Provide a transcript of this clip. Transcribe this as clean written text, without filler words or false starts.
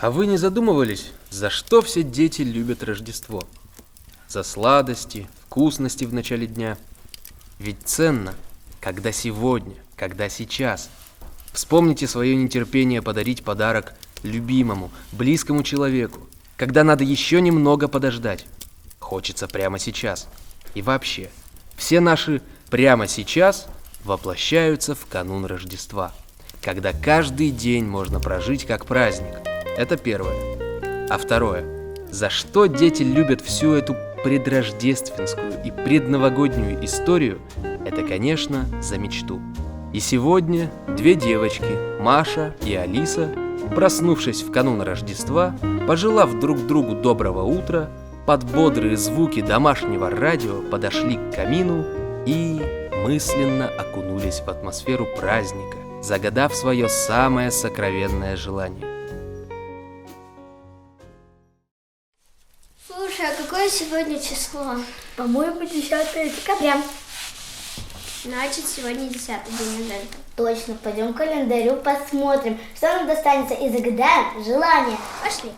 А вы не задумывались, за что все дети любят Рождество? За сладости, вкусности в начале дня. Ведь ценно, когда сегодня, когда сейчас. Вспомните свое нетерпение подарить подарок любимому, близкому человеку, когда надо еще немного подождать. Хочется прямо сейчас. И вообще, все наши «прямо сейчас» воплощаются в канун Рождества, когда каждый день можно прожить как праздник. Это первое. А второе. За что дети любят всю эту предрождественскую и предновогоднюю историю? Это, конечно, за мечту. И сегодня две девочки, Маша и Алиса, проснувшись в канун Рождества, пожелав друг другу доброго утра, под бодрые звуки домашнего радио подошли к камину и мысленно окунулись в атмосферу праздника, загадав свое самое сокровенное желание. Слушай, а какое сегодня число? По-моему, 10 декабря. Значит, сегодня 10-й день адвента. Точно, пойдем к календарю посмотрим, что нам достанется, и загадаем желание. Пошли.